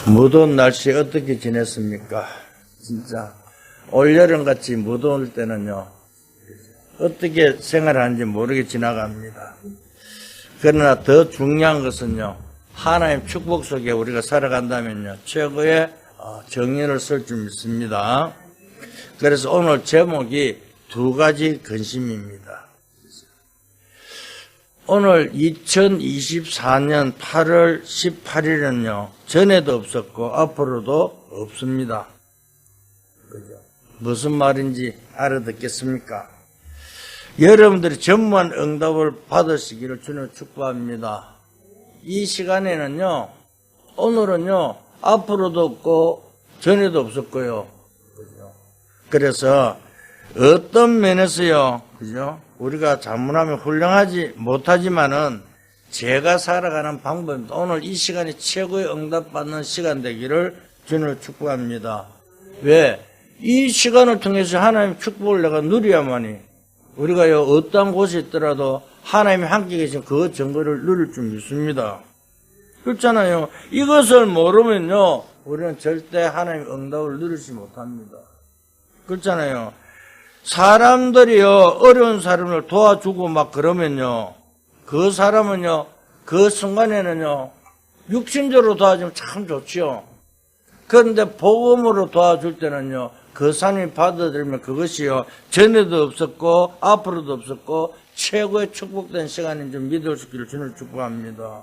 무더운 날씨에 어떻게 지냈습니까? 진짜 올여름같이 무더울 때는요 어떻게 생활하는지 모르게 지나갑니다. 그러나 더 중요한 것은요 하나님 축복 속에 우리가 살아간다면요 최고의 정의를 쓸 줄 믿습니다. 그래서 오늘 제목이 두 가지 근심입니다. 오늘 2024년 8월 18일은요 전에도 없었고 앞으로도 없습니다. 그죠? 무슨 말인지 알아듣겠습니까? 여러분들이 전무한 응답을 받으시기를 주님을 축복합니다. 이 시간에는요 오늘은요 앞으로도 없고 전에도 없었고요. 그죠? 그래서 어떤 면에서요, 그죠? 우리가 자문하면 훌륭하지 못하지만은 제가 살아가는 방법입니다. 오늘 이 시간이 최고의 응답받는 시간 되기를 주님을 축복합니다. 왜? 이 시간을 통해서 하나님 축복을 내가 누려야만이 우리가요 어떤 곳에 있더라도 하나님이 함께 계신 그 증거를 누릴 줄 믿습니다. 그렇잖아요. 이것을 모르면요 우리는 절대 하나님의 응답을 누리지 못합니다. 그렇잖아요. 사람들이요 어려운 사람을 도와주고 막 그러면요 그 사람은요 그 순간에는요 육신적으로 도와주면 참 좋지요. 그런데 복음으로 도와줄 때는요 그 사람이 받아들이면 그것이요 전에도 없었고 앞으로도 없었고 최고의 축복된 시간인 줄 믿을 수 있기를 주님을 축복합니다.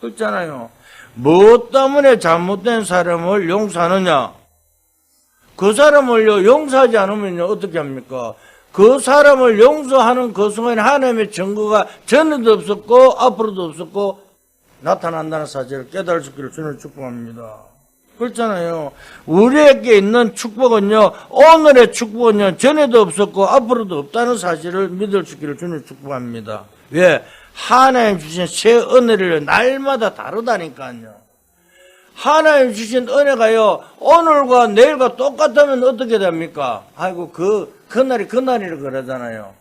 그렇잖아요. 무엇 때문에 잘못된 사람을 용서하느냐? 그 사람을요 용서하지 않으면요 어떻게 합니까? 그 사람을 용서하는 그 순간에 하나님의 증거가 전에도 없었고 앞으로도 없었고 나타난다는 사실을 깨달을 수 있기를 주님을 축복합니다. 그렇잖아요. 우리에게 있는 축복은요 오늘의 축복은요 전에도 없었고 앞으로도 없다는 사실을 믿을 수 있기를 주님을 축복합니다. 왜? 하나님 주신 새 은혜를 날마다 다르다니까요. 하나님 주신 은혜가요 오늘과 내일과 똑같으면 어떻게 됩니까? 아이고 그날이 그날이라 그러잖아요.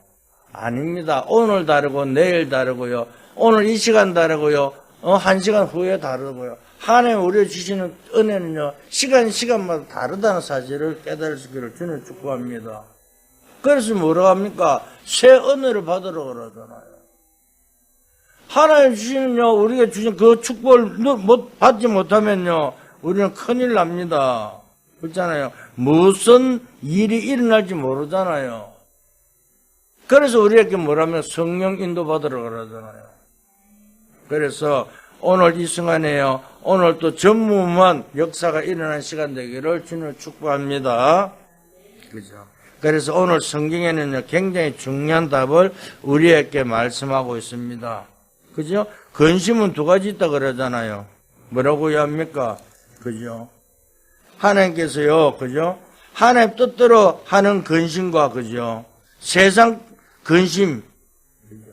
아닙니다. 오늘 다르고 내일 다르고요 오늘 이 시간 다르고요 한 시간 후에 다르고요 하나님 우리가 주시는 은혜는요 시간마다 다르다는 사실을 깨달을 수 있기를 주님 축복합니다. 그래서 뭐라고 합니까? 새 은혜를 받으러 그러잖아요. 하나님 주시는요 우리가 주신 그 축복을 받지 못하면요 우리는 큰일 납니다. 그렇잖아요. 무슨 일이 일어날지 모르잖아요. 그래서 우리에게 뭐라면 성령 인도 받으러 그러잖아요. 그래서 오늘 이 순간에요 오늘 또 전무한 역사가 일어난 시간 되기를 주님을 축복합니다. 그죠? 그래서 오늘 성경에는요 굉장히 중요한 답을 우리에게 말씀하고 있습니다. 그죠? 근심은 두 가지 있다 그러잖아요. 뭐라고 합니까? 그죠? 하나님께서요, 그죠? 하나님 뜻대로 하는 근심과, 그죠? 세상 근심, 그죠?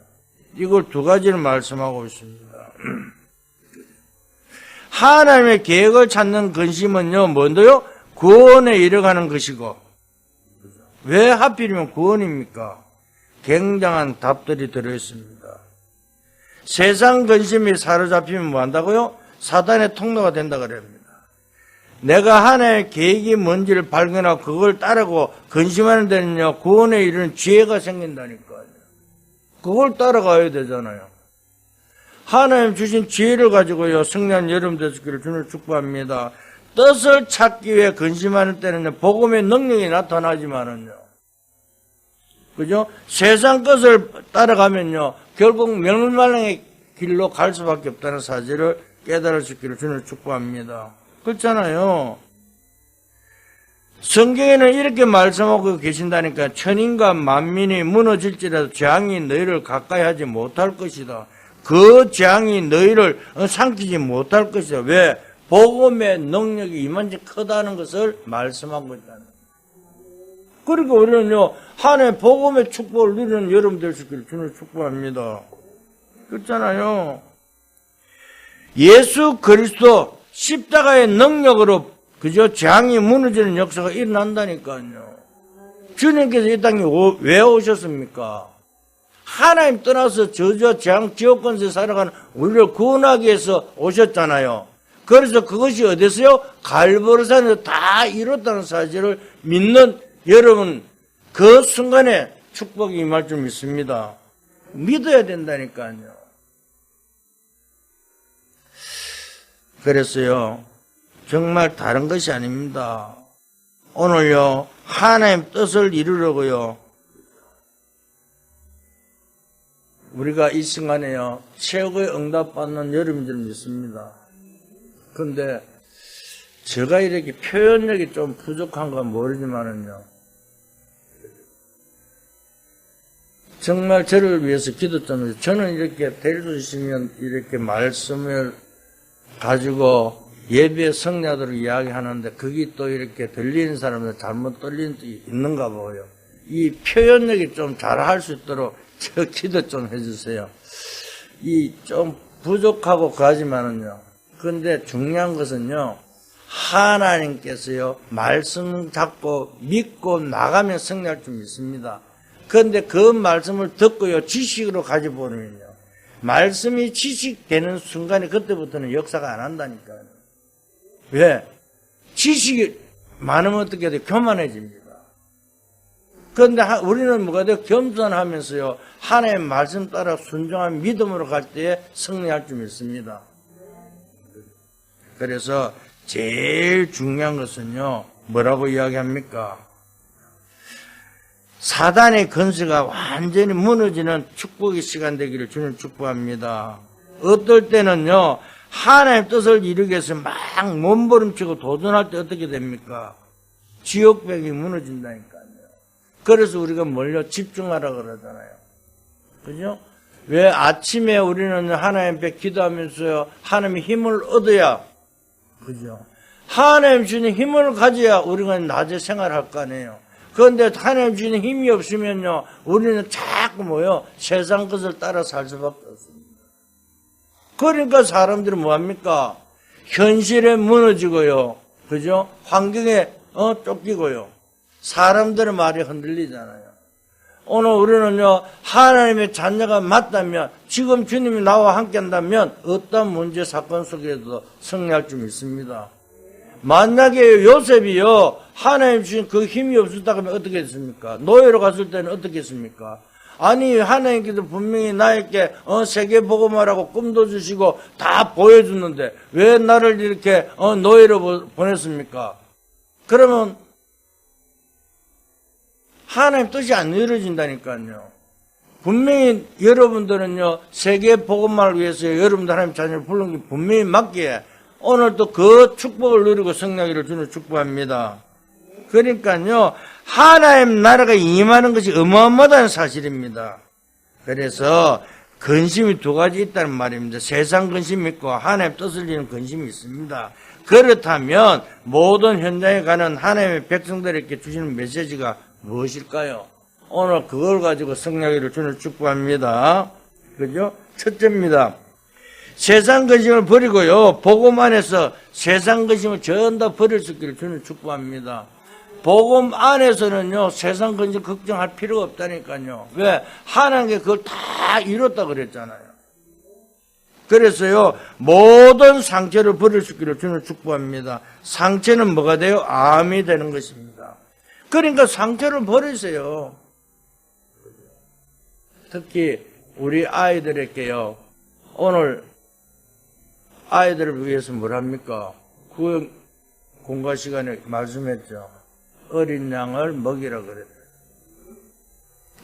이걸 두 가지를 말씀하고 있습니다. 하나님의 계획을 찾는 근심은요, 뭔데요? 구원에 이르가는 것이고, 왜 하필이면 구원입니까? 굉장한 답들이 들어있습니다. 세상 근심이 사로잡히면 뭐 한다고요? 사단의 통로가 된다 그럽니다. 내가 하나님의 계획이 뭔지를 발견하고 그걸 따르고 근심하는 데는요 구원에 이르는 지혜가 생긴다니까요. 그걸 따라가야 되잖아요. 하나님 주신 지혜를 가지고요 승리한 여러분 되시기를 주님을 축복합니다. 뜻을 찾기 위해 근심하는 때는요 복음의 능력이 나타나지만은요 그죠? 세상 것을 따라가면요 결국 멸망의 길로 갈 수밖에 없다는 사실을 깨달을 수 있기를 주님을 축복합니다. 그렇잖아요. 성경에는 이렇게 말씀하고 계신다니까 천인과 만민이 무너질지라도 재앙이 너희를 가까이 하지 못할 것이다. 그 재앙이 너희를 삼키지 못할 것이다. 왜? 복음의 능력이 이만치 크다는 것을 말씀하고 있다는 거예요. 그러니까 우리는요 하나님의 복음의 축복을 누리는 여러분 될 수 있기를 주님을 축복합니다. 그렇잖아요. 예수 그리스도 십자가의 능력으로 그저 재앙이 무너지는 역사가 일어난다니까요. 주님께서 이 땅에 왜 오셨습니까? 하나님 떠나서 저주와 재앙 지옥권세에 살아가는 우리를 구원하기 위해서 오셨잖아요. 그래서 그것이 어디서요? 갈보리산에서 다 이뤘다는 사실을 믿는 여러분, 그 순간에 축복이 임할 줄 믿습니다. 믿어야 된다니까요. 그래서요, 정말 다른 것이 아닙니다. 오늘요, 하나님 뜻을 이루려고요, 우리가 이 순간에요, 최고의 응답받는 여러분인 줄 믿습니다. 그런데 제가 이렇게 표현력이 좀 부족한 건 모르지만은요, 정말 저를 위해서 기도 좀 해주세요. 저는 이렇게 데려주시면 이렇게 말씀을 가지고 예배 성야들을 이야기하는데 그게 또 이렇게 들리는 사람들 잘못 들리는 게 있는가 봐요. 이 표현력이 좀 잘할 수 있도록 저 기도 좀 해주세요. 이 좀 부족하고 그하지만은요. 그런데 중요한 것은요. 하나님께서요. 말씀 잡고 믿고 나가면 승리할 줄 믿습니다. 그런데 그 말씀을 듣고요. 지식으로 가져보면요. 말씀이 지식되는 순간에 그때부터는 역사가 안 한다니까요. 왜? 지식이 많으면 어떻게 돼요? 교만해집니다. 그런데 우리는 뭐가 돼요? 겸손하면서요. 하나님의 말씀 따라 순종한 믿음으로 갈 때에 승리할 줄 믿습니다. 그래서 제일 중요한 것은요. 뭐라고 이야기합니까? 사단의 건세가 완전히 무너지는 축복의 시간 되기를 주님 축복합니다. 어떨 때는요. 하나님의 뜻을 이루기 위해서 막 몸부림치고 도전할 때 어떻게 됩니까? 지옥벽이 무너진다니까요. 그래서 우리가 뭘요? 집중하라 그러잖아요. 그죠? 왜 아침에 우리는 하나님 앞에 기도하면서요. 하나님의 힘을 얻어야, 그죠? 하나님 주는 힘을 가져야 우리가 낮에 생활할 거 아니에요. 그런데 하나님 주는 힘이 없으면요. 우리는 자꾸 뭐요? 세상 것을 따라 살 수밖에 없습니다. 그러니까 사람들은 뭐합니까? 현실에 무너지고요. 그죠? 환경에 쫓기고요. 사람들의 말이 흔들리잖아요. 오늘 우리는요, 하나님의 자녀가 맞다면, 지금 주님이 나와 함께 한다면, 어떤 문제, 사건 속에도 승리할 줄 믿습니다. 만약에 요셉이요, 하나님 주신 그 힘이 없었다 그러면 어떻게 했습니까? 노예로 갔을 때는 어떻게 했습니까? 아니, 하나님께서 분명히 나에게 세계 복음하라고 꿈도 주시고 다 보여줬는데 왜 나를 이렇게 노예로 보냈습니까? 그러면 하나님 뜻이 안 이루어진다니까요. 분명히 여러분들은요, 세계 복음을 위해서 여러분들 하나님 자녀를 부른 게 분명히 맞기에 오늘도 그 축복을 누리고 승리하기를 주는 축복합니다. 그러니까요, 하나님 나라가 임하는 것이 어마어마한 사실입니다. 그래서 근심이 두 가지 있다는 말입니다. 세상 근심이 있고 하나님 뜻을 이루는 근심이 있습니다. 그렇다면 모든 현장에 가는 하나님의 백성들에게 주시는 메시지가 무엇일까요? 오늘 그걸 가지고 승리하기를 주는 축복합니다. 그죠? 첫째입니다. 세상 근심을 버리고요. 복음 안에서 세상 근심을 전부 다 버릴 수 있기를 주는 축복합니다. 복음 안에서는요, 세상 근심 걱정할 필요가 없다니까요. 왜? 하나님께 그걸 다 이뤘다 그랬잖아요. 그래서요, 모든 상처를 버릴 수 있기를 주는 축복합니다. 상처는 뭐가 돼요? 암이 되는 것입니다. 그러니까 상처를 버리세요. 특히 우리 아이들에게요, 오늘 아이들을 위해서 뭘 합니까? 그 공과 시간에 말씀했죠. 어린 양을 먹이라 그랬어요.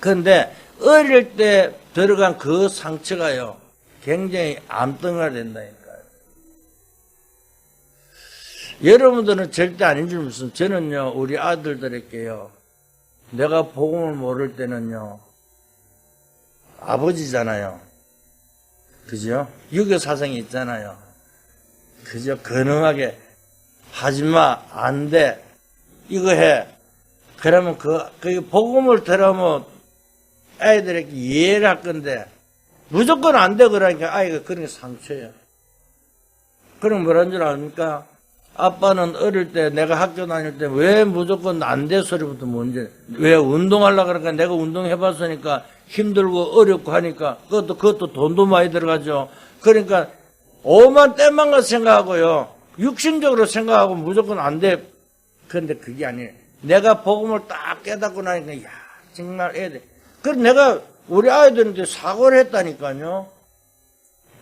그런데 어릴 때 들어간 그 상처가요, 굉장히 암덩이가 된다니까요. 여러분들은 절대 아닌 줄 믿습니다. 저는요, 우리 아들들에게요, 내가 복음을 모를 때는요, 아버지잖아요. 그죠? 유교 사상이 있잖아요. 그죠? 근엄하게 하지마, 안 돼, 이거 해. 그러면 그 복음을 들으면 아이들에게 이해를 할 건데 무조건 안 돼 그러니까 아이가 그런 게 상처예요. 그럼 뭐라는 줄 압니까? 아빠는 어릴 때 내가 학교 다닐 때 왜 무조건 안 돼 소리부터 먼저, 왜 운동하려고 그러니까 내가 운동해봤으니까 힘들고 어렵고 하니까 그것도 돈도 많이 들어가죠. 그러니까 오만 때만 가 생각하고요. 육신적으로 생각하고 무조건 안 돼. 그런데 그게 아니에요. 내가 복음을 딱 깨닫고 나니까, 야, 정말 애들. 그래서 내가 우리 아이들한테 사과를 했다니까요.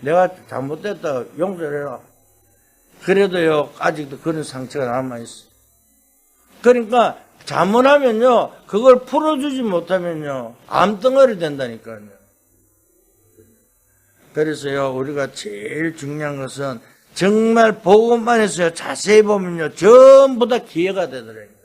내가 잘못됐다. 용서를 해라. 그래도요, 아직도 그런 상처가 남아있어. 그러니까, 잘못하면요, 그걸 풀어주지 못하면요, 암덩어리 된다니까요. 그래서요, 우리가 제일 중요한 것은 정말 복음만 해서요, 자세히 보면요, 전부 다 기회가 되더라고요.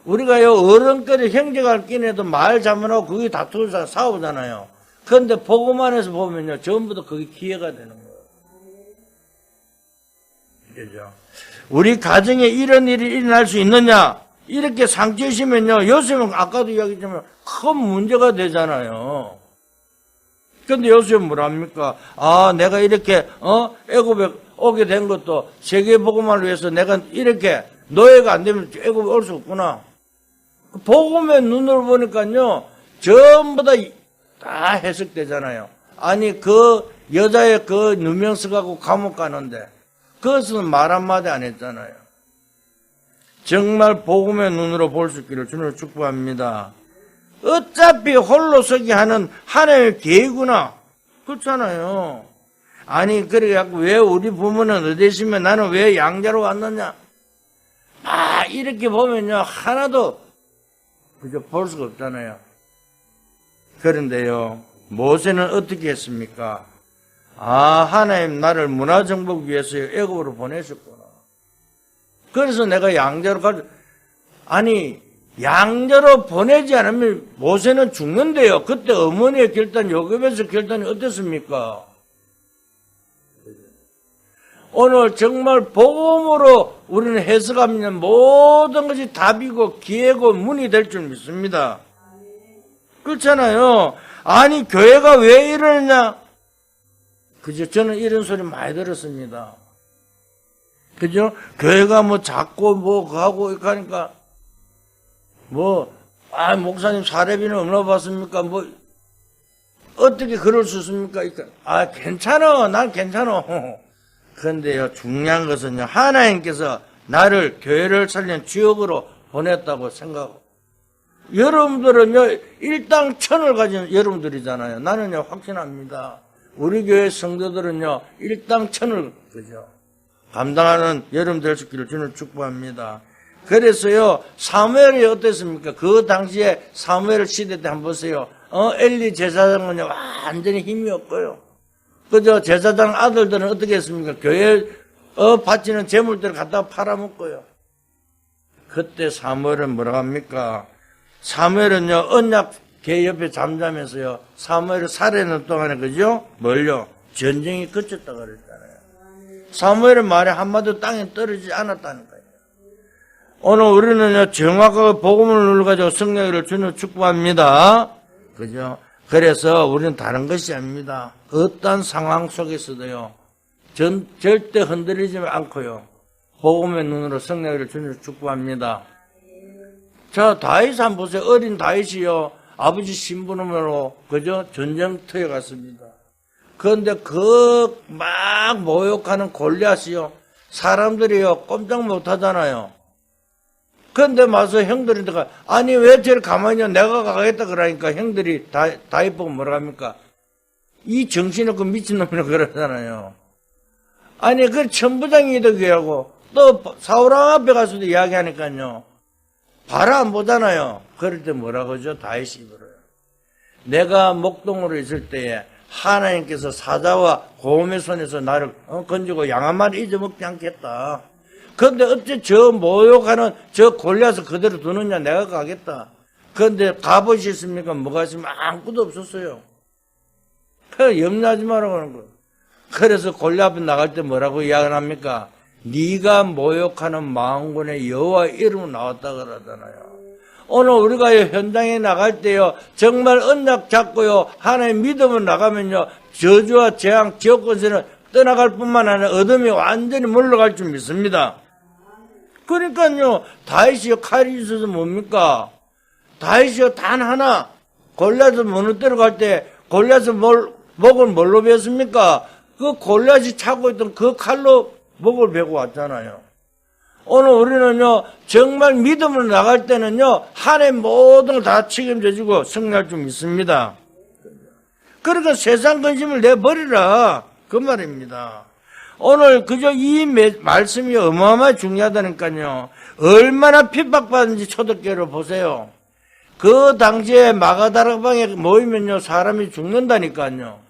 우리가요, 어른끼리 형제갈끼리도 말 잘못하고 그게 다투고 싸우잖아요. 그런데 복음 안에서 보면요, 전부 다 그게 기회가 되는 거예요. 그죠? 우리 가정에 이런 일이 일어날 수 있느냐? 이렇게 상처시면요, 요즘은 아까도 이야기했지만 큰 문제가 되잖아요. 근데 요즘 뭐랍니까? 아, 내가 이렇게, 애굽에 오게 된 것도 세계 복음을 위해서 내가 이렇게 노예가 안 되면 애굽에 올 수 없구나. 복음의 눈으로 보니까요, 전부 다 해석되잖아요. 아니, 그 여자의 그 누명서 갖고 감옥 가는데, 그것은 말 한마디 안 했잖아요. 정말 복음의 눈으로 볼 수 있기를 주님을 축복합니다. 어차피 홀로 서기 하는 하나님의 계획이구나. 그렇잖아요. 아니, 그래, 왜 우리 부모는 어디 있으면 나는 왜 양자로 왔느냐? 아, 이렇게 보면요, 하나도, 그저 볼 수가 없잖아요. 그런데요, 모세는 어떻게 했습니까? 아, 하나님 나를 문화정복 위해서 애굽으로 보내셨구나. 그래서 내가 양자로 아니, 양자로 보내지 않으면 모세는 죽는데요. 그때 어머니의 결단, 요셉의 결단이 어땠습니까? 오늘 정말 복음으로 우리는 해석하면 모든 것이 답이고 기회고 문이 될 줄 믿습니다. 그렇잖아요. 아니, 교회가 왜 이러느냐? 그죠? 저는 이런 소리 많이 들었습니다. 그죠? 교회가 뭐 작고 뭐 가고 이렇게 하니까 목사님 사례비는 얼마 받습니까? 어떻게 그럴 수 있습니까? 아, 괜찮아. 난 괜찮아. 그런데요, 중요한 것은요, 하나님께서 나를 교회를 살리는 지역으로 보냈다고 생각하고, 여러분들은요, 일당천을 가진 여러분들이잖아요. 나는요, 확신합니다. 우리 교회 성도들은요, 일당천을, 그죠? 감당하는 여러분 될 수 있기를 주님을 축복합니다. 그래서요, 사무엘이 어땠습니까? 그 당시에 사무엘 시대 때 한번 보세요. 엘리 제사장은요, 완전히 힘이 없고요. 그저 제사장 아들들은 어떻게 했습니까? 교회 바치는 재물들을 갖다가 팔아먹고요. 그때 사무엘은 뭐라고 합니까? 사무엘은요, 언약궤 옆에 잠자면서요, 사무엘을 살해하는 동안에, 그죠? 뭘요? 전쟁이 그쳤다고 그랬잖아요. 사무엘의 말에 한마디도 땅에 떨어지지 않았다는 거예요. 오늘 우리는요, 정확하게 복음을 눌러가지고 성령을 주는 축복합니다. 그죠? 그래서 우리는 다른 것이 아닙니다. 어떤 상황 속에서도요, 절대 흔들리지 않고요, 복음의 눈으로 성령을 주는 축복합니다. 자, 다윗 한번 보세요. 어린 다윗이요, 아버지 신부름으로, 그죠? 전쟁터에 갔습니다. 그런데 막 모욕하는 골리앗이요, 사람들이요, 꼼짝 못 하잖아요. 그런데 와서 형들인데가, 아니, 왜 저를 가만히 내가 가겠다 그러니까 형들이 다윗 보고 뭐라 합니까? 이 정신없고 미친놈이라고 그러잖아요. 아니, 그 천부장이도 그러고, 또 사울왕 앞에 가서도 이야기하니까요, 바로 안 보잖아요. 그럴 때 뭐라고 하죠? 다윗이 물어요. 내가 목동으로 있을 때에 하나님께서 사자와 고음의 손에서 나를 건지고 양 한 마리 잊어먹지 않겠다. 그런데 어째 저 모욕하는 저 골리앗을 그대로 두느냐? 내가 가겠다. 그런데 가보셨습니까? 뭐가 있으면 아무것도 없었어요. 그 염려하지 말라고 하는 거예요. 그래서 골리앗 앞에 나갈 때 뭐라고 이야기를 합니까? 네가 모욕하는 만군의 여호와 이름으로 나왔다 그러잖아요. 오늘 우리가 현장에 나갈 때요, 정말 언약 잡고요, 하나님 믿음을 나가면요, 저주와 재앙, 지옥권세는 떠나갈 뿐만 아니라 어둠이 완전히 물러갈 줄 믿습니다. 그러니까요, 다윗이요, 칼이 있어서 뭡니까? 다윗이요, 단 하나, 골리앗을 무너뜨려 갈 때, 골리앗을 목을 뭘로 베었습니까? 그 골리앗이 차고 있던 그 칼로 목을 베고 왔잖아요. 오늘 우리는요, 정말 믿음으로 나갈 때는요, 하나님 모든 걸 다 책임져 주고 승리할 줄 믿습니다. 그러니까 세상 근심을 내버리라. 그 말입니다. 오늘 그저 이 말씀이 어마어마하게 중요하다니까요. 얼마나 핍박받는지 초대교회를 보세요. 그 당시에 마가다락방에 모이면요, 사람이 죽는다니까요.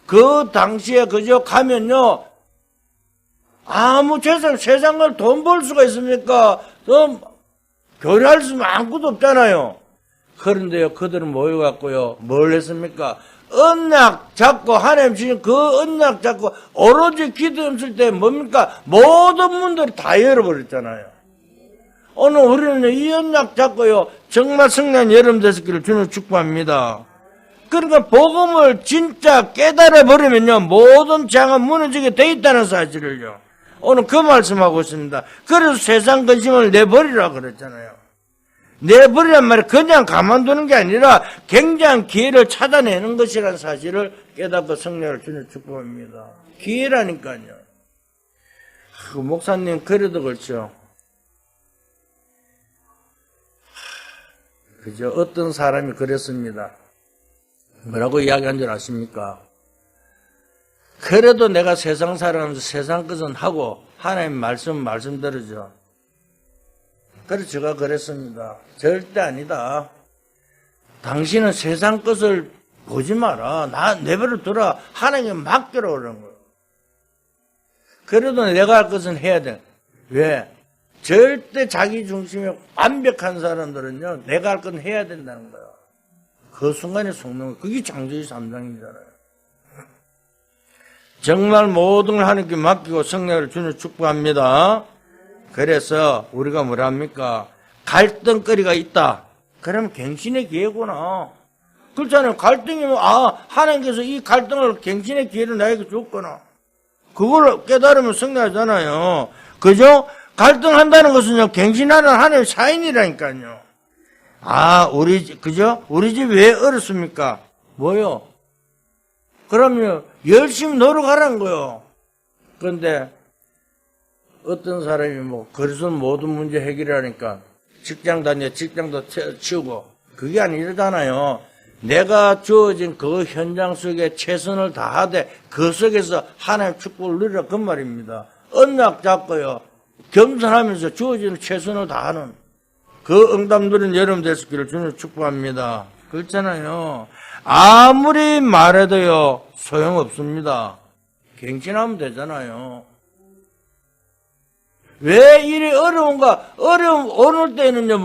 그 당시에 그저 가면요, 아무 세상 걸 돈 벌 수가 있습니까? 교류할 수 아무것도 없잖아요. 그런데요, 그들은 모여갖고요, 뭘 했습니까? 언약 잡고, 하나님 주신 그 언약 잡고, 오로지 기도 없을 때 뭡니까? 모든 문들이 다 열어버렸잖아요. 오늘 우리는 이 언약 잡고요, 정말 승리한 여름 되시기를 주는 축복합니다. 그러니까 복음을 진짜 깨달아버리면요, 모든 장은 무너지게 돼 있다는 사실을요. 오늘 그 말씀하고 있습니다. 그래서 세상 근심을 내버리라 그랬잖아요. 내버리란 말이 그냥 가만두는 게 아니라 굉장한 기회를 찾아내는 것이라는 사실을 깨닫고 승리를 주는 축복합니다. 기회라니까요. 목사님 그래도 그렇죠. 그죠? 어떤 사람이 그랬습니다. 뭐라고 이야기한 줄 아십니까? 그래도 내가 세상 살아가면서 세상 것은 하고 하나님 말씀대로죠. 그래서 제가 그랬습니다. 절대 아니다. 당신은 세상 것을 보지 마라. 내버려 두라. 하나님께 맡기라 그러는 거예요. 그래도 내가 할 것은 해야 돼. 왜? 절대 자기 중심이 완벽한 사람들은요, 내가 할 건 해야 된다는 거예요. 그 순간에 속는 거. 그게 창조주 3장이잖아요. 정말 모든 걸 하나님께 맡기고 성령을 주는 축복합니다. 그래서 우리가 뭐랍니까? 갈등거리가 있다. 그러면 갱신의 기회구나. 그렇잖아요. 갈등이면 하나님께서 이 갈등을 갱신의 기회를 나에게 줬구나. 그걸 깨달으면 승리하잖아요. 그죠? 갈등한다는 것은요, 갱신하는 하나님의 사인이라니까요. 그죠? 우리 집 왜 어렵습니까? 뭐요? 그럼요, 열심히 노력하라는 거요. 그런데 어떤 사람이 그래서 모든 문제 해결하니까 직장 다녀 직장도 치우고 그게 아니잖아요. 내가 주어진 그 현장 속에 최선을 다하되 그 속에서 하나님의 축복을 누리라 그 말입니다. 언약 잡고요, 겸손하면서 주어지는 최선을 다하는 그 응답 누린 여러분 되시기를 주님 축복합니다. 그렇잖아요. 아무리 말해도요, 소용없습니다. 갱신하면 되잖아요. 왜 이리 어려운가? 어려울 때는요,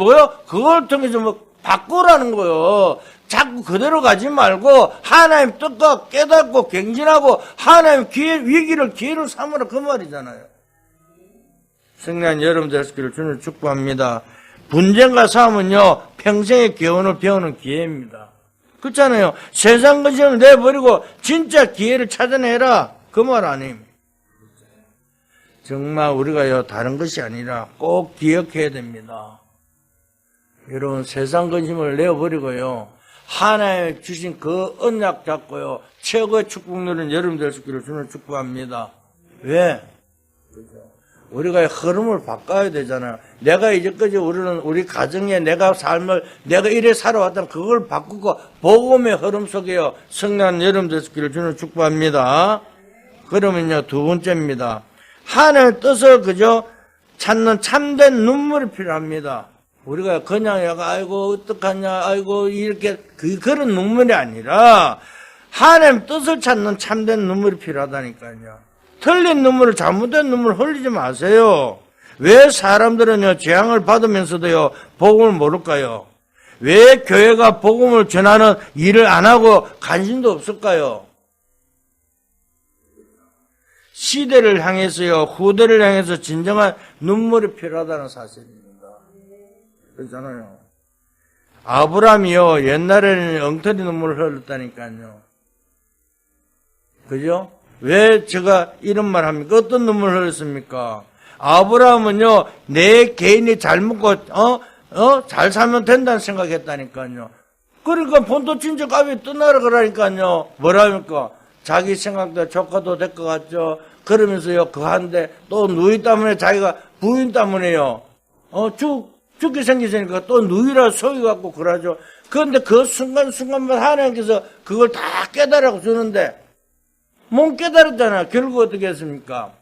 그걸 통해서 바꾸라는 거요. 자꾸 그대로 가지 말고, 하나님 뜻과 깨닫고, 갱신하고, 하나님 위기를 기회로 삼으라 그 말이잖아요. 승리한 여러분 되시기를 주님 축복합니다. 분쟁과 싸움은요, 평생의 교훈을 배우는 기회입니다. 그렇잖아요. 세상 것을 내버리고 진짜 기회를 찾아내라. 그 말 아님. 정말 우리가요, 다른 것이 아니라 꼭 기억해야 됩니다. 여러분, 세상 근심을 내어버리고요, 하나님 주신 그 언약 잡고요, 최고의 축복 누리는 여러분 될 수 있기를 주는 축복합니다. 왜? 그죠? 우리가 흐름을 바꿔야 되잖아요. 내가 이제까지 우리 가정에 내가 삶을 내가 이래 살아왔다면 그걸 바꾸고 복음의 흐름 속에요, 성령한 여러분 되시기를 주는 축복합니다. 그러면요, 두 번째입니다. 하나님의 뜻을 그저 찾는 참된 눈물이 필요합니다. 우리가 그냥 아이고 어떡하냐, 아이고 이렇게 그런 눈물이 아니라 하나님 뜻을 찾는 참된 눈물이 필요하다니까요. 틀린 눈물을, 잘못된 눈물을 흘리지 마세요. 왜 사람들은요, 재앙을 받으면서도요, 복음을 모를까요? 왜 교회가 복음을 전하는 일을 안 하고 관심도 없을까요? 시대를 향해서요, 후대를 향해서 진정한 눈물이 필요하다는 사실입니다. 그렇잖아요. 아브라함이요, 옛날에는 엉터리 눈물을 흘렸다니까요. 그죠? 왜 제가 이런 말 합니까? 어떤 눈물을 흘렸습니까? 아브라함은요, 내 개인이 잘 먹고, 잘 살면 된다는 생각했다니까요. 그러니까 본토 친척 앞에 떠나라 그러니까요. 뭐라 합니까? 자기 생각대로 조카도 될 것 같죠. 그러면서요, 그한데 또 누이 때문에 자기가 부인 때문에요. 죽게 생기니까 또 누이라 속여갖고 그러죠. 그런데 그 순간순간마다 하나님께서 그걸 다 깨달아 주는데, 못 깨달았잖아요. 결국 어떻게 했습니까?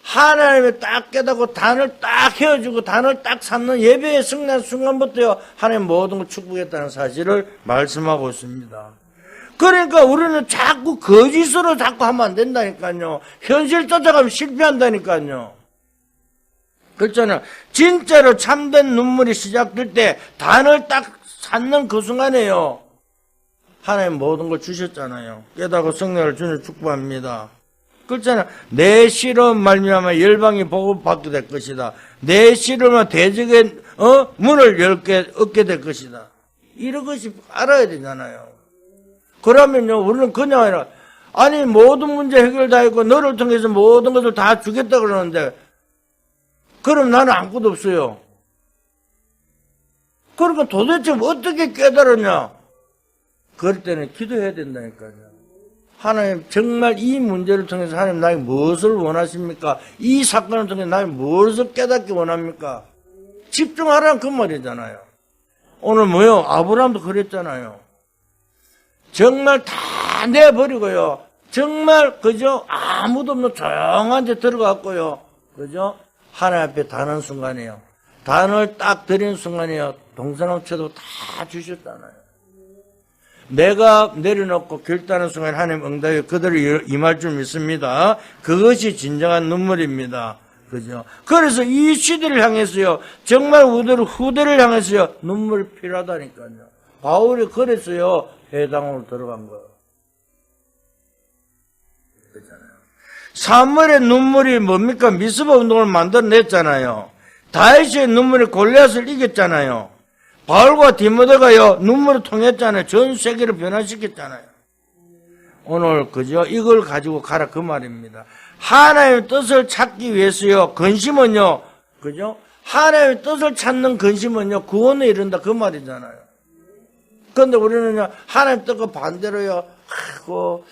하나님이 딱 깨닫고 단을 딱 헤어지고 단을 딱 쌓는 예배의 승리한 순간부터요, 하나님 모든 걸 축복했다는 사실을 말씀하고 있습니다. 그러니까 우리는 자꾸 거짓으로 자꾸 하면 안 된다니까요. 현실 쫓아가면 실패한다니까요. 그렇잖아요. 진짜로 참된 눈물이 시작될 때 단을 딱 쌓는 그 순간에요, 하나님 모든 걸 주셨잖아요. 깨닫고 성령을 주는 축복합니다. 그렇잖아요. 내 시로 말미암아 열방이 복을 받게 될 것이다. 내 시로만 대적의 문을 얻게 될 것이다. 이런 것이 알아야 되잖아요. 그러면요, 우리는 그냥 아니라, 아니 모든 문제 해결 다 했고 너를 통해서 모든 것을 다 주겠다 그러는데, 그럼 나는 아무것도 없어요. 그러니까 도대체 어떻게 깨달았냐? 그럴 때는 기도해야 된다니까요. 하나님, 정말 이 문제를 통해서 하나님 나에게 무엇을 원하십니까? 이 사건을 통해서 나에게 무엇을 깨닫기 원합니까? 집중하라는 그 말이잖아요. 오늘 뭐요? 아브라함도 그랬잖아요. 정말 다 내버리고요. 정말 그저 아무도 없는 조용한 데 들어갔고요. 그죠? 하나님 앞에 다는 순간이에요. 단을 딱 드리는 순간이에요. 동서남북도 다 주셨잖아요. 내가 내려놓고 결단하는 순간 하나님 응답이 그대로 임할 줄 믿습니다. 그것이 진정한 눈물입니다. 그죠? 그래서 이 시대를 향해서요, 정말 후대를 향해서요, 눈물이 필요하다니까요. 바울이 그랬어요. 회당으로 들어간 거예요. 그렇잖아요. 사무엘의 눈물이 뭡니까? 미스바 운동을 만들어냈잖아요. 다윗의 눈물이 골리앗을 이겼잖아요. 바울과 디모데가요, 눈물을 통했잖아요. 전 세계를 변화시켰잖아요. 오늘, 그죠? 이걸 가지고 가라, 그 말입니다. 하나님의 뜻을 찾기 위해서요, 근심은요, 그죠? 하나님의 뜻을 찾는 근심은요, 구원에 이른다, 그 말이잖아요. 그런데 우리는요, 하나님 뜻과 반대로요, 아이고,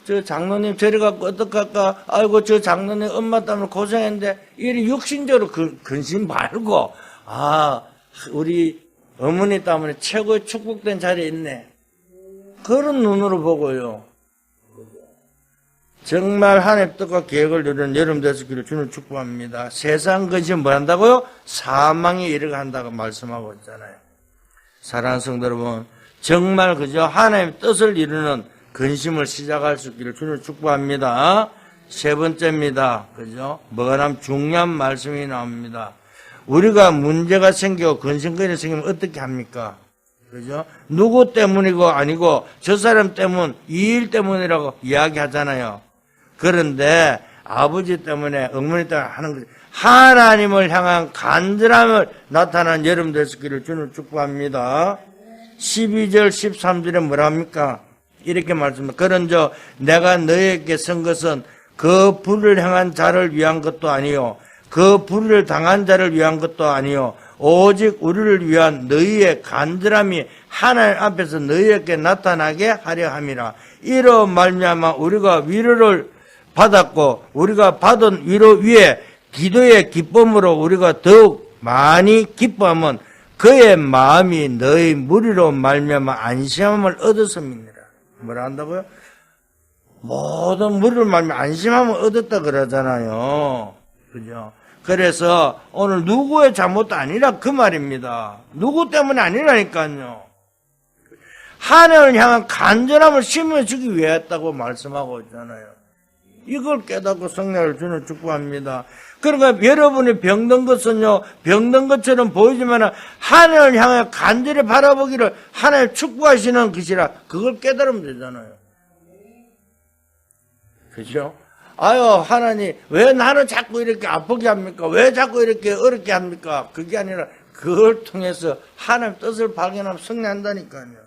저 장로님 저리 갖고 어떡할까? 아이고, 저 장로님 엄마 때문에 고생했는데, 이리 육신적으로 근심 말고, 우리 어머니 때문에 최고의 축복된 자리에 있네. 그런 눈으로 보고요. 정말 하나님의 뜻과 계획을 누리는 여러분 되시기를 주는 축복합니다. 세상 근심 뭐 한다고요? 사망에 이르게 한다고 말씀하고 있잖아요. 사랑하는 성도 여러분, 정말 그저 하나님의 뜻을 이루는 근심을 시작할 수 있기를 주는 축복합니다. 세 번째입니다. 그죠? 뭐가 중요한 말씀이 나옵니다. 우리가 문제가 생기고 근심거리가 생기면 어떻게 합니까? 그죠? 누구 때문이고 아니고 저 사람 때문, 이 일 때문이라고 이야기하잖아요. 그런데 아버지 때문에, 어머니 때문에 하는 거지. 하나님을 향한 간절함을 나타난 여러분 되시기를 주는 축복합니다. 12절, 13절에 뭐라 합니까? 이렇게 말씀합니다. 그런저 내가 너에게 쓴 것은 그 불을 향한 자를 위한 것도 아니요, 그 불을 당한 자를 위한 것도 아니요, 오직 우리를 위한 너희의 간절함이 하나님 앞에서 너희에게 나타나게 하려 함이라. 이로 말미암아 우리가 위로를 받았고, 우리가 받은 위로 위에 기도의 기쁨으로 우리가 더욱 많이 기뻐하면 그의 마음이 너희 무리로 말미암아 안심함을 얻었음이니라. 뭐라 한다고요? 모든 무리를 말미암아 안심함을 얻었다 그러잖아요. 그죠? 그래서 오늘 누구의 잘못도 아니라 그 말입니다. 누구 때문에 아니라니까요. 하나님을 향한 간절함을 심어주기 위해 했다고 말씀하고 있잖아요. 이걸 깨닫고 성령을 주는 축복합니다. 그러니까 여러분이 병든 것은요, 병든 것처럼 보이지만 하나님을 향해 간절히 바라보기를 하나님 축복하시는 것이라, 그걸 깨달으면 되잖아요. 그죠? 아유, 하나님, 왜 나는 자꾸 이렇게 아프게 합니까? 왜 자꾸 이렇게 어렵게 합니까? 그게 아니라 그걸 통해서 하나님 뜻을 발견하면 승리한다니까요.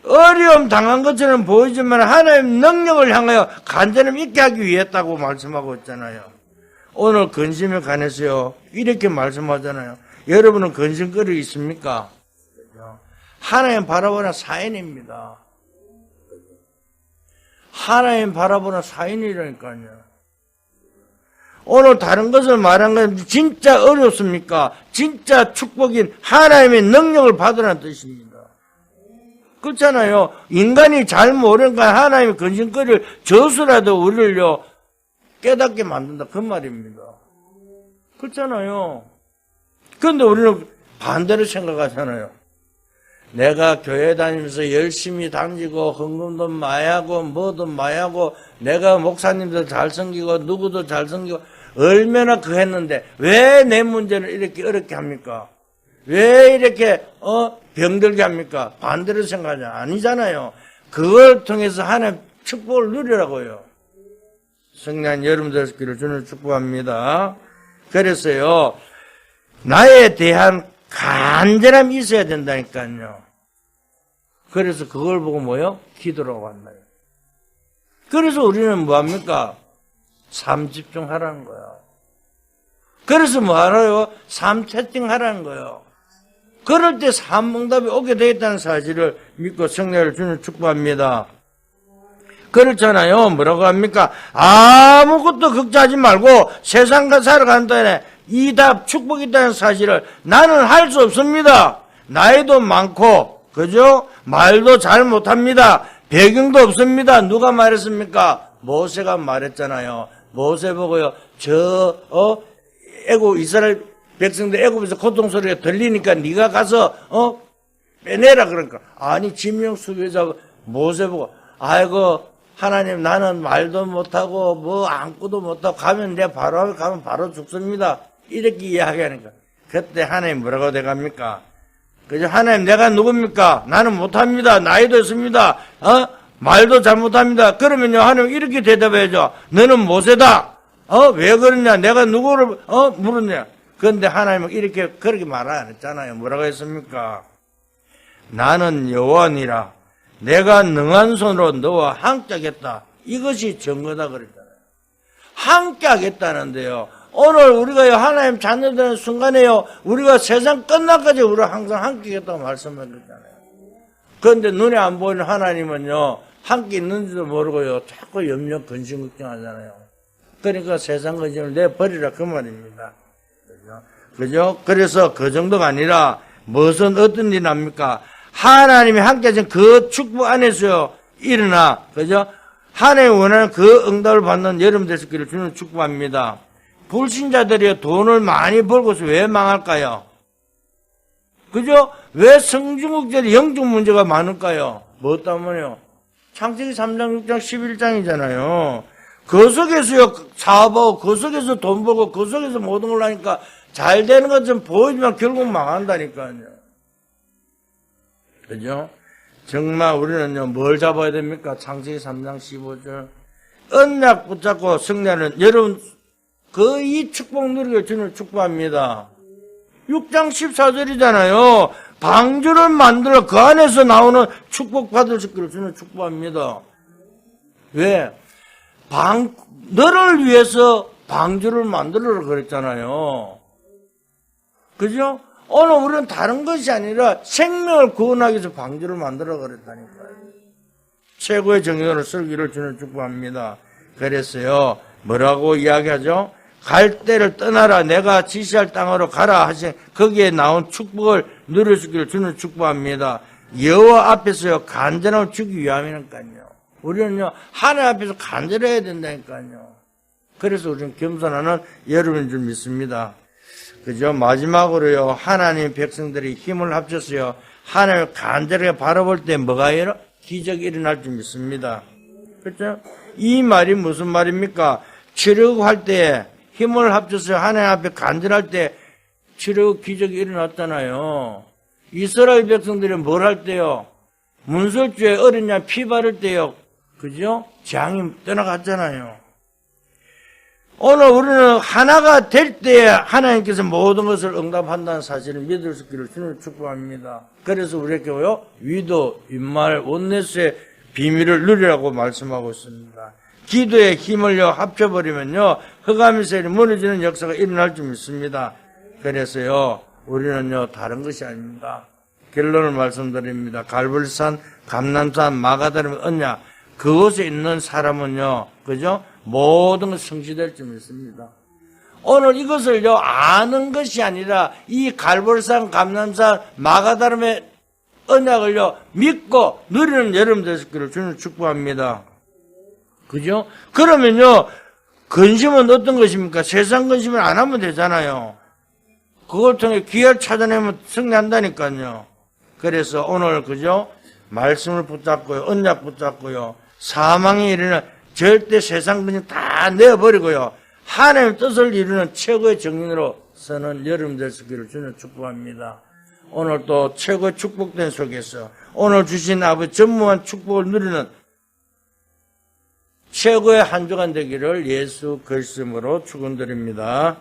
어려움 당한 것처럼 보이지만 하나님 능력을 향하여 간절함 있게 하기 위해 했다고 말씀하고 있잖아요. 오늘 근심에 관해서요, 이렇게 말씀하잖아요. 여러분은 근심거리 있습니까? 하나님 바라보는 사인입니다. 하나님 바라보는 사인이라니까요. 오늘 다른 것을 말한 건 진짜 어렵습니까? 진짜 축복인 하나님의 능력을 받으라는 뜻입니다. 그렇잖아요. 인간이 잘 모르니까 하나님의 근심거리를 저수라도 우리를요 깨닫게 만든다 그 말입니다. 그렇잖아요. 그런데 우리는 반대로 생각하잖아요. 내가 교회 다니면서 열심히 다니고 헌금도 많이 하고 뭐도 많이 하고 내가 목사님도 잘 섬기고 누구도 잘 섬기고 얼마나 했는데 왜 내 문제를 이렇게 어렵게 합니까? 왜 이렇게 병들게 합니까? 반대로 생각하지 아니잖아요. 그걸 통해서 하나님 축복을 누리라고요. 성령 여러분 되시기를 주님 축복합니다. 그래서요 나에 대한 간절함이 있어야 된다니까요. 그래서 그걸 보고 뭐요? 기도라고 한다. 그래서 우리는 뭐합니까? 삶 집중하라는 거예요. 그래서 뭐하라요? 삶 채팅하라는 거예요. 그럴 때 삶 응답이 오게 되겠다는 사실을 믿고 성령을 주님 축복합니다. 그렇잖아요. 뭐라고 합니까? 아무것도 걱정하지 말고 세상과 살아간다네. 이 답 축복이 있다는 사실을 나는 할 수 없습니다. 나이도 많고 그죠? 말도 잘 못합니다. 배경도 없습니다. 누가 말했습니까? 모세가 말했잖아요. 모세 보고요. 애굽 이스라엘 백성들 애굽에서 고통 소리가 들리니까 네가 가서 빼내라 그러니까 아니 지명 수배자 모세 보고 아이고 하나님 나는 말도 못하고 뭐 안고도 못하고 가면 내 바로 가면 바로 죽습니다. 이렇게 이야기하니까 그때 하나님 뭐라고 대답합니까? 그죠? 하나님 내가 누굽니까? 나는 못합니다. 나이도 있습니다. 말도 잘못합니다. 그러면요 하나님 이렇게 대답해야죠. 너는 모세다. 왜 그러냐? 내가 누구를 물었냐? 그런데 하나님은 이렇게 그렇게 말 안 했잖아요. 뭐라고 했습니까? 나는 여호와니라. 내가 능한 손으로 너와 함께하겠다. 이것이 증거다 그랬잖아요. 함께하겠다는데요. 오늘 우리가 하나님 자녀되는 순간에요. 우리가 세상 끝날까지 우리가 항상 함께하겠다고 말씀하셨잖아요. 그런데 눈에 안 보이는 하나님은요. 함께 있는지도 모르고요. 자꾸 염려 근심 걱정하잖아요. 그러니까 세상 근심을 내버리라 그 말입니다. 그죠? 그래서 그 정도가 아니라 무슨 어떤 일이 납니까? 하나님이 함께 하신 그 축복 안에서요. 일어나. 그죠? 하나님이 원하는 그 응답을 받는 여러분 되시기를 주는 축복합니다. 불신자들이 돈을 많이 벌고서 왜 망할까요? 그죠? 왜 성중국절이 영적 문제가 많을까요? 뭐 때문에요? 창세기 3장, 6장, 11장이잖아요. 그 속에서요, 사업하고, 그 속에서 돈 벌고, 그 속에서 모든 걸 하니까 잘 되는 것은 보이지만 결국 망한다니까요. 그죠? 정말 우리는요, 뭘 잡아야 됩니까? 창세기 3장 15절. 언약 붙잡고 승리하는 여러분, 이 축복 누리게 주는 축복합니다. 6장 14절이잖아요. 방주를 만들어 그 안에서 나오는 축복 받을 수 있기를 주는 축복합니다. 왜? 너를 위해서 방주를 만들어라 그랬잖아요. 그죠? 오늘 우리는 다른 것이 아니라 생명을 구원하기 위해서 방주를 만들어 그랬다니까요. 최고의 정의를 설기를 주는 축복합니다. 그래서요, 뭐라고 이야기하죠? 갈대를 떠나라 내가 지시할 땅으로 가라 하신 거기에 나온 축복을 누릴 수 있기를 주는 축복합니다. 여호와 앞에서요 간절함을 주기 위함이니까요. 우리는요 하나님 앞에서 간절해야 된다니까요. 그래서 우리는 겸손하는 여러분인 줄 믿습니다. 그죠? 마지막으로요 하나님 백성들이 힘을 합쳐서요 하나님을 간절하게 바라볼 때 뭐가 기적이 일어날 줄 믿습니다. 그렇죠? 이 말이 무슨 말입니까? 치려고 할 때 힘을 합쳐서 하나님 앞에 간절할 때 치려고 기적이 일어났잖아요. 이스라엘 백성들이 뭘 할 때요? 문설주에 어린 양 피 바를 때요. 그죠? 재앙이 떠나갔잖아요. 오늘 우리는 하나가 될 때에 하나님께서 모든 것을 응답한다는 사실을 믿을 수 있기를 주님 축복합니다. 그래서 우리에게요 위도, 윗말, 원내스의 비밀을 누리라고 말씀하고 있습니다. 기도의 힘을요 합쳐버리면요 흑암이 무너지는 역사가 일어날 줄 믿습니다. 그래서요 우리는요 다른 것이 아닙니다. 결론을 말씀드립니다. 갈불산, 감람산, 마가다림, 언약 그곳에 있는 사람은요, 그죠? 모든 것 성취될 줄 믿습니다. 오늘 이것을요, 아는 것이 아니라 이 갈보리산, 감람산, 마가다름의 언약을요, 믿고 누리는 여러분 되시기를 주님 축복합니다. 그죠? 그러면요, 근심은 어떤 것입니까? 세상 근심을 안 하면 되잖아요. 그걸 통해 기회를 찾아내면 승리한다니까요. 그래서 오늘, 그죠? 말씀을 붙잡고요, 언약 붙잡고요, 사망에 이르는 절대 세상 근심 다 내어버리고요, 하나님의 뜻을 이루는 최고의 정인으로 서는 여러분 되시기를 주님 축복합니다. 오늘 또 최고의 축복된 속에서 오늘 주신 아버지 전무한 축복을 누리는 최고의 한 주간 되기를 예수 그리스도로 축원드립니다.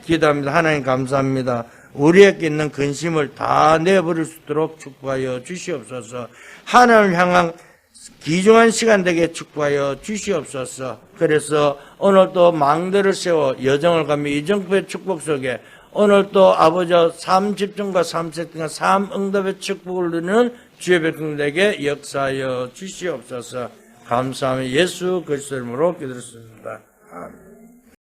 기도합니다. 하나님 감사합니다. 우리에게 있는 근심을 다 내버릴 수 있도록 축복하여 주시옵소서. 하나님을 향한 귀중한 시간 되게 축복하여 주시옵소서. 그래서 오늘 또 망대를 세워 여정을 가며 이정표의 축복 속에 오늘 또 아버지 삶 집중과 삶 세팅과 삶 응답의 축복을 누리는 주의 백성들에게 역사하여 주시옵소서. 감사하며 예수 그리스도 이름으로 기도했습니다. 아멘.